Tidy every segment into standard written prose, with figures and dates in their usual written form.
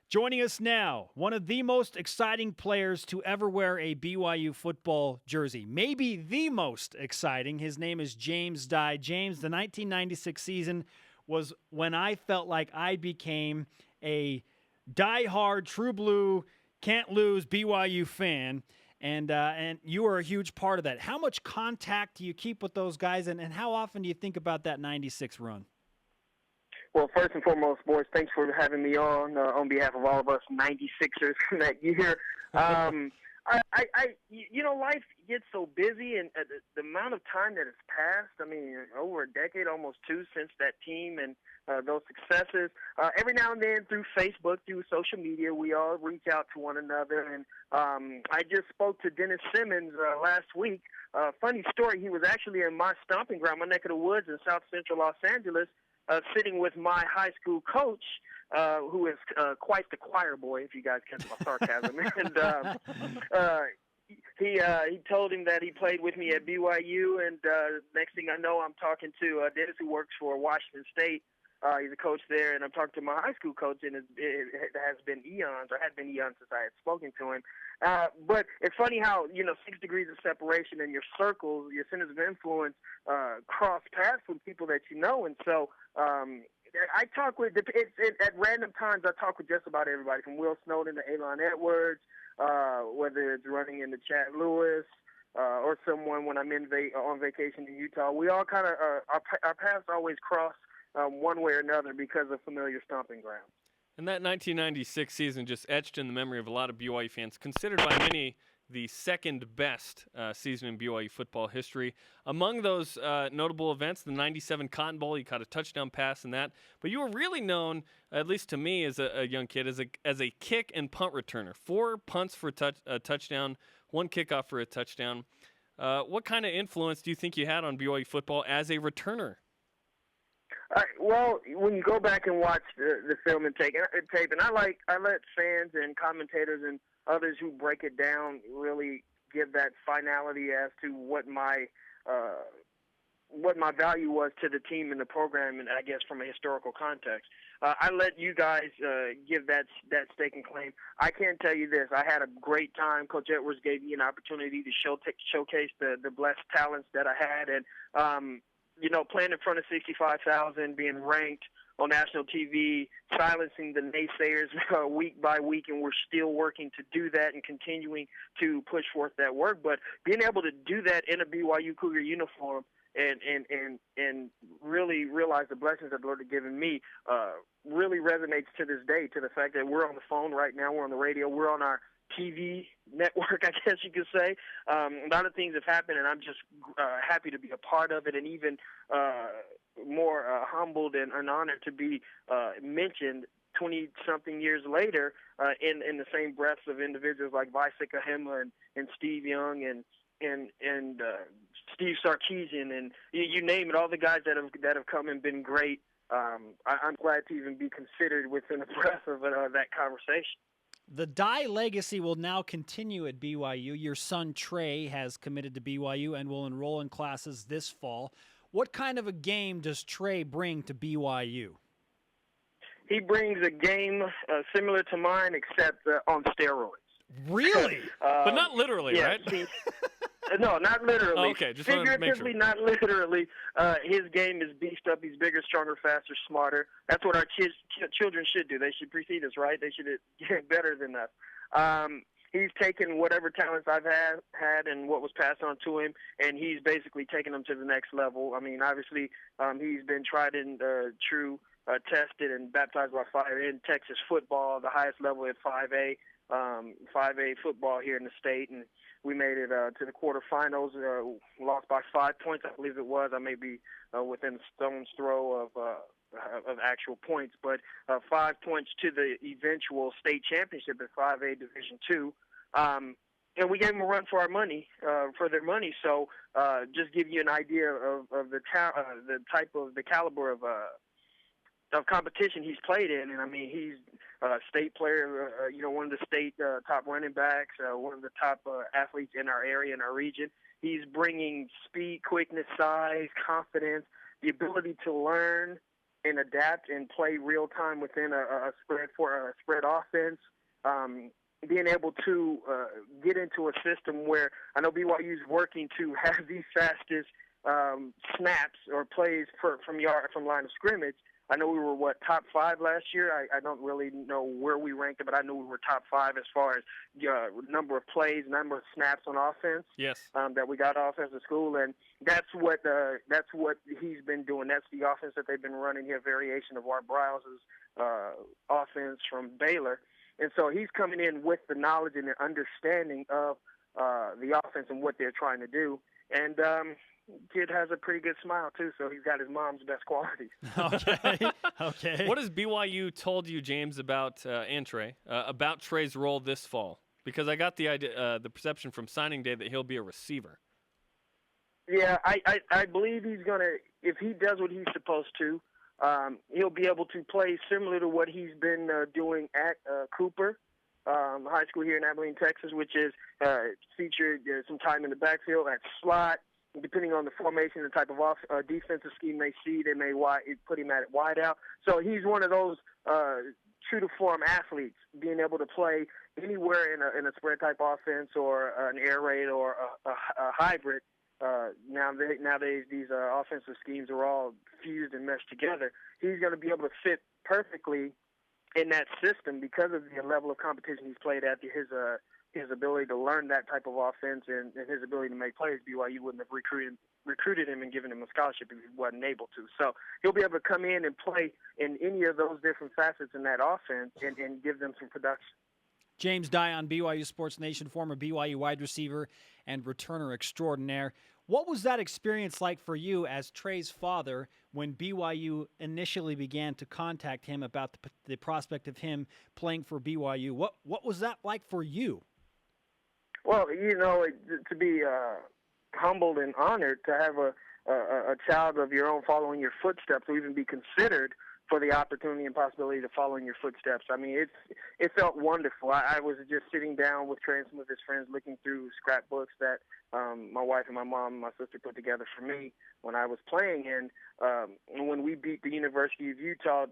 Joining us now, one of the most exciting players to ever wear a BYU football jersey. Maybe the most exciting. His name is James Dye. James, the 1996 season was when I felt like I became a diehard, true blue, can't lose BYU fan. And you were a huge part of that. How much contact do you keep with those guys, and how often do you think about that 96 run? Well, first and foremost, boys, thanks for having me on behalf of all of us 96ers that year. Life gets so busy, and the amount of time that has passed, I mean, over a decade, almost two, since that team and those successes. Every now and then through Facebook, through social media, we all reach out to one another. And I just spoke to Dennis Simmons last week. Funny story, he was actually in my stomping ground, my neck of the woods in South Central Los Angeles, sitting with my high school coach, who is quite the choir boy, if you guys catch my sarcasm. And he told him that he played with me at BYU, and next thing I know, I'm talking to Dennis, who works for Washington State. He's a coach there, and I'm talking to my high school coach, and it has been eons, or had been eons since I had spoken to him. But it's funny how, 6 degrees of separation in your circles, your centers of influence, cross paths with people that you know. And so I talk with, at random times, I talk with just about everybody, from Will Snowden to Elon Edwards, whether it's running into Chad Lewis, or someone when I'm on vacation in Utah. We all kind of, our paths always cross one way or another because of familiar stomping grounds. And that 1996 season just etched in the memory of a lot of BYU fans, considered by many the second best season in BYU football history. Among those notable events, the 97 Cotton Bowl, you caught a touchdown pass in that. But you were really known, at least to me as a young kid, as a kick and punt returner. 4 punts for a touchdown, 1 kickoff for a touchdown. What kind of influence do you think you had on BYU football as a returner? Well, when you go back and watch the film and tape, and I let fans and commentators and others who break it down really give that finality as to what my value was to the team and the program, and I guess from a historical context. I let you guys give that stake and claim. I can tell you this: I had a great time. Coach Edwards gave me an opportunity to showcase the blessed talents that I had, and playing in front of 65,000, being ranked on national TV, silencing the naysayers week by week, and we're still working to do that and continuing to push forth that work. But being able to do that in a BYU Cougar uniform and really realize the blessings that the Lord has given me really resonates to this day, to the fact that we're on the phone right now, we're on the radio, we're on our TV network, I guess you could say. A lot of things have happened, and I'm just happy to be a part of it, and even more humbled and honored to be mentioned 20-something years later in the same breaths of individuals like Visek Ahema and Steve Young and Steve Sarkisian, and you name it, all the guys that have come and been great. I'm glad to even be considered within the breath of that conversation. The Dye legacy will now continue at BYU. Your son, Trey, has committed to BYU and will enroll in classes this fall. What kind of a game does Trey bring to BYU? He brings a game similar to mine, except on steroids. Really? But not literally, yeah, right? No, not literally. Oh, okay, just wanted to make sure. Figuratively, not literally. His game is beefed up. He's bigger, stronger, faster, smarter. That's what our children should do. They should precede us, right? They should get better than us. He's taken whatever talents I've had and what was passed on to him, and he's basically taken them to the next level. I mean, obviously, he's been tried and true, tested and baptized by fire in Texas football, the highest level at 5A football here in the state, and we made it to the quarterfinals, lost by 5 points, I believe it was. I may be within a stone's throw of actual points, but 5 points to the eventual state championship at 5A Division II. And we gave them a run for our money, for their money. So just give you an idea of the caliber of competition he's played in. And I mean, he's a state player, one of the state top running backs, one of the top athletes in our area, in our region. He's bringing speed, quickness, size, confidence the ability to learn and adapt and play real time within a spread offense. Being able to get into a system where I know BYU's working to have the fastest snaps or plays from line of scrimmage. I know we were, top 5 last year? I don't really know where we ranked it, but I knew we were top 5 as far as number of plays, number of snaps on offense. Yes. That we got off as a school, and that's what he's been doing. That's the offense that they've been running here, variation of Art Browse's offense from Baylor. And so he's coming in with the knowledge and the understanding of the offense and what they're trying to do. And kid has a pretty good smile, too, so he's got his mom's best qualities. Okay. What has BYU told you, James, about and Trey, about Trey's role this fall? Because I got the idea, the perception from signing day that he'll be a receiver. Yeah, I believe he's going to, if he does what he's supposed to, he'll be able to play similar to what he's been doing at Cooper High School here in Abilene, Texas, which is featured some time in the backfield at slot. Depending on the formation and type of defensive scheme they see, they may put him at wide out. So he's one of those true-to-form athletes, being able to play anywhere in a spread-type offense or an air raid or a hybrid. Nowadays, these offensive schemes are all fused and meshed together. He's going to be able to fit perfectly in that system because of the level of competition he's played at, his ability to learn that type of offense and his ability to make plays. BYU wouldn't have recruited him and given him a scholarship if he wasn't able to. So he'll be able to come in and play in any of those different facets in that offense and give them some production. James Dye on BYU Sports Nation, former BYU wide receiver and returner extraordinaire. What was that experience like for you as Trey's father when BYU initially began to contact him about the prospect of him playing for BYU? What was that like for you? Well, to be humbled and honored to have a child of your own following your footsteps, or even be considered for the opportunity and possibility to follow in your footsteps. I mean, it felt wonderful. I was just sitting down with Trey and some of his friends looking through scrapbooks that my wife and my mom and my sister put together for me when I was playing. And when we beat the University of Utah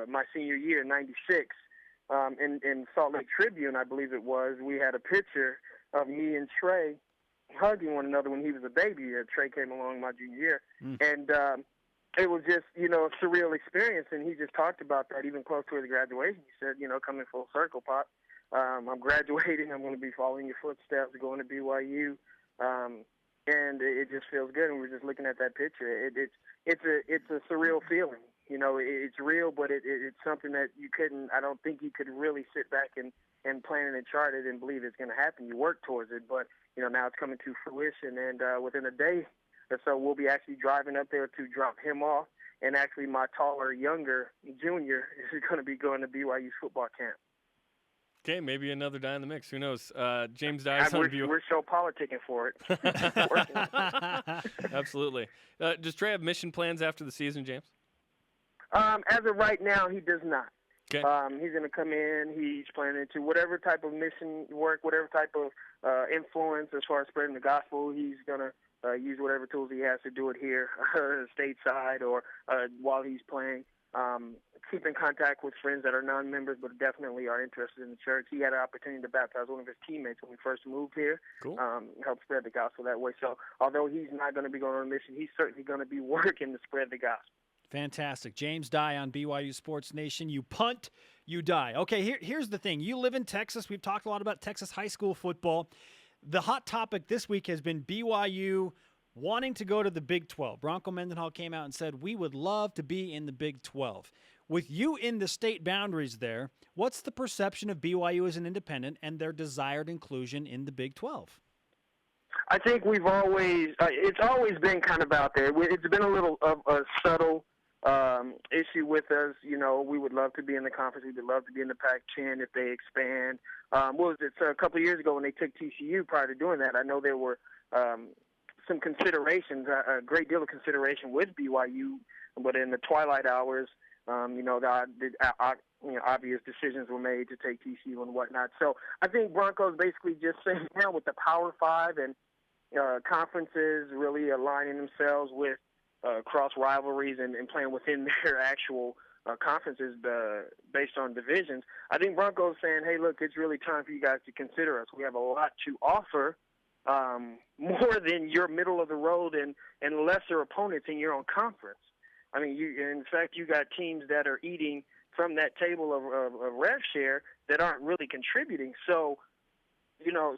my senior year in '96, in Salt Lake Tribune, I believe it was, we had a picture of me and Trey hugging one another when he was a baby. Trey came along my junior year. And it was just, a surreal experience. And he just talked about that even close to his graduation. He said, coming full circle, Pop, I'm graduating. I'm going to be following your footsteps, going to BYU. And it just feels good. And we're just looking at that picture. It's a surreal feeling. It's real, but it's something that I don't think you could really sit back and plan it and chart it and believe it's going to happen. You work towards it, but, now it's coming to fruition. And within a day or so, we'll be actually driving up there to drop him off. And actually my taller, younger junior is going to be going to BYU football camp. Okay, maybe another Dye in the mix. Who knows? James Dye on BYU. We're so politicking for it. Absolutely. Does Trey have mission plans after the season, James? As of right now, he does not. Okay. He's going to come in. He's planning to whatever type of mission work, whatever type of influence as far as spreading the gospel. He's going to use whatever tools he has to do it here, stateside or while he's playing. Keep in contact with friends that are non-members but definitely are interested in the church. He had an opportunity to baptize one of his teammates when we first moved here. Cool. Help spread the gospel that way. So although he's not going to be going on a mission, he's certainly going to be working to spread the gospel. Fantastic. James Dye on BYU Sports Nation. You punt, you die. Okay, here's the thing. You live in Texas. We've talked a lot about Texas high school football. The hot topic this week has been BYU wanting to go to the Big 12. Bronco Mendenhall came out and said, we would love to be in the Big 12. With you in the state boundaries there, what's the perception of BYU as an independent and their desired inclusion in the Big 12? I think it's always been kind of out there. It's been a little of a subtle issue with us. We would love to be in the conference. We would love to be in the Pac-10 if they expand. What was it? A couple of years ago when they took TCU prior to doing that, I know there were some considerations, a great deal of consideration with BYU, but in the twilight hours, obvious decisions were made to take TCU and whatnot. So I think Broncos basically just sitting down with the Power 5 and conferences really aligning themselves with cross rivalries and playing within their actual conferences based on divisions. I think Bronco's saying, hey, look, it's really time for you guys to consider us. We have a lot to offer, more than your middle of the road and lesser opponents in your own conference. I mean, in fact, you got teams that are eating from that table of rev share that aren't really contributing. So,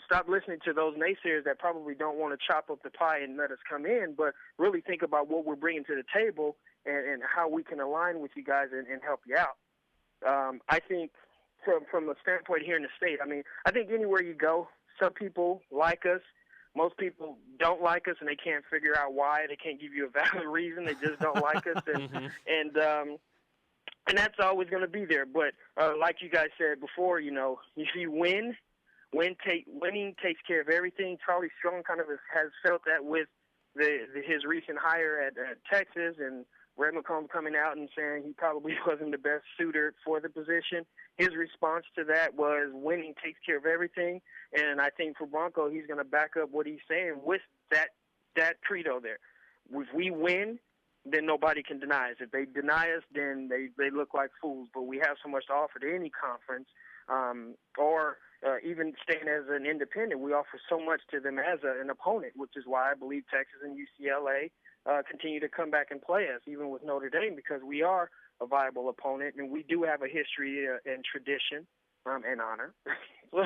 stop listening to those naysayers that probably don't want to chop up the pie and let us come in, but really think about what we're bringing to the table and how we can align with you guys and help you out. I think from a standpoint here in the state, I think anywhere you go, some people like us. Most people don't like us, and they can't figure out why. They can't give you a valid reason. They just don't like us, and that's always going to be there. But like you guys said before, if you winning takes care of everything. Charlie Strong kind of has felt that with his recent hire at Texas, and Red McComb coming out and saying he probably wasn't the best suitor for the position. His response to that was winning takes care of everything, and I think for Bronco, he's going to back up what he's saying with that credo there. If we win, then nobody can deny us. If they deny us, then they look like fools. But we have so much to offer to any conference, or even staying as an independent, we offer so much to them as an opponent, which is why I believe Texas and UCLA continue to come back and play us, even with Notre Dame, because we are a viable opponent, and we do have a history and tradition and honor.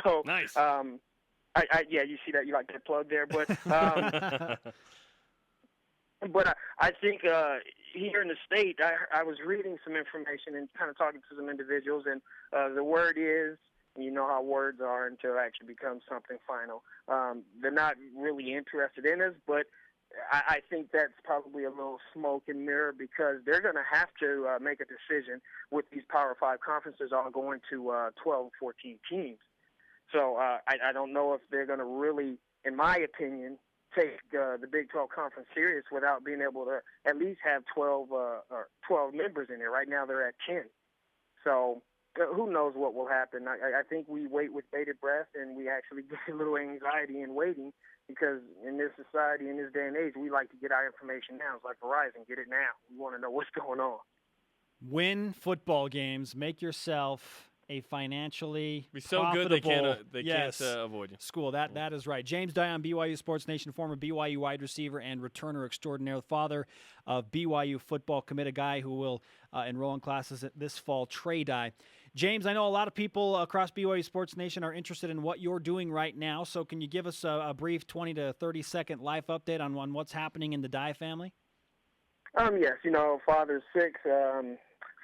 So, nice. You see that? You like that plug there? But but I think here in the state, I was reading some information and kind of talking to some individuals, and the word is, you know how words are until it actually becomes something final. They're not really interested in us, but I think that's probably a little smoke and mirror, because they're going to have to make a decision with these Power 5 conferences all going to 12, 14 teams. So I don't know if they're going to really, in my opinion, take the Big 12 conference serious without being able to at least have 12 members in there. Right now they're at 10. So who knows what will happen. I think we wait with bated breath, and we actually get a little anxiety in waiting, because in this society, in this day and age, we like to get our information now. It's like Verizon, get it now. We want to know what's going on. Win football games. Make yourself a financially be so profitable, good they can't avoid you. School. That is right. James Dye on BYU Sports Nation, former BYU wide receiver and returner extraordinaire, father of BYU football commit, a guy who will enroll in classes this fall, Trey Dye. James, I know a lot of people across BYU Sports Nation are interested in what you're doing right now, so can you give us a brief 20 to 30-second life update on what's happening in the Dye family? Yes, father's 6,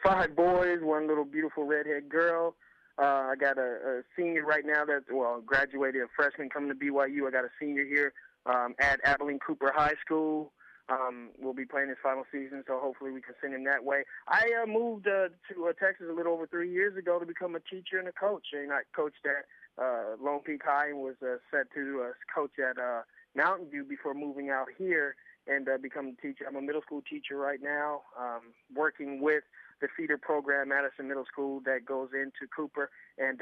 5 boys, 1 little beautiful redhead girl. I got a senior right now that, graduated, a freshman coming to BYU. I got a senior here at Abilene Cooper High School. We'll be playing his final season, so hopefully we can send him that way. I moved to Texas a little over 3 years ago to become a teacher and a coach. And I coached at Lone Peak High and was set to coach at Mountain View before moving out here and become a teacher. I'm a middle school teacher right now, working with the feeder program, Madison Middle School, that goes into Cooper, and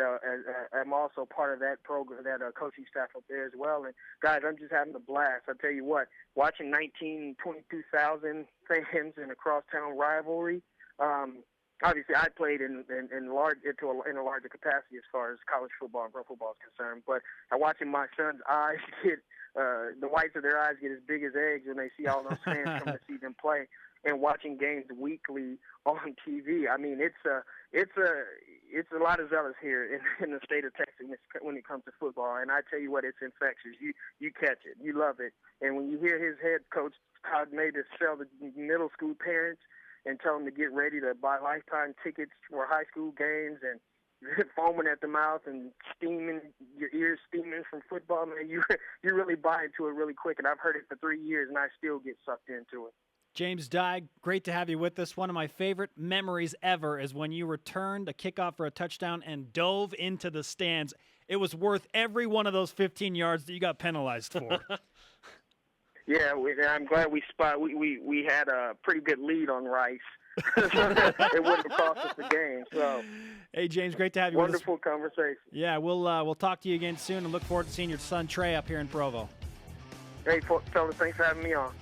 I'm also part of that program, that coaching staff up there as well. And guys, I'm just having a blast. I tell you what, watching 22,000 fans in a crosstown rivalry. Obviously, I played in a larger capacity as far as college football and pro football is concerned. But watching my son's eyes get the whites of their eyes get as big as eggs when they see all those fans come to see them play. And watching games weekly on TV, it's a lot of zealous here in the state of Texas when it comes to football. And I tell you what, it's infectious. You catch it, you love it. And when you hear his head coach Todd Mavis sell the middle school parents and tell them to get ready to buy lifetime tickets for high school games and foaming at the mouth and steaming, your ears steaming from football, man, you really buy into it really quick. And I've heard it for 3 years, and I still get sucked into it. James Dye, great to have you with us. One of my favorite memories ever is when you returned a kickoff for a touchdown and dove into the stands. It was worth every one of those 15 yards that you got penalized for. Yeah, I'm glad we had a pretty good lead on Rice. It wouldn't have cost us the game. So, hey, James, great to have you wonderful with us. Wonderful conversation. Yeah, we'll talk to you again soon and look forward to seeing your son Trey up here in Provo. Hey, fellas, thanks for having me on.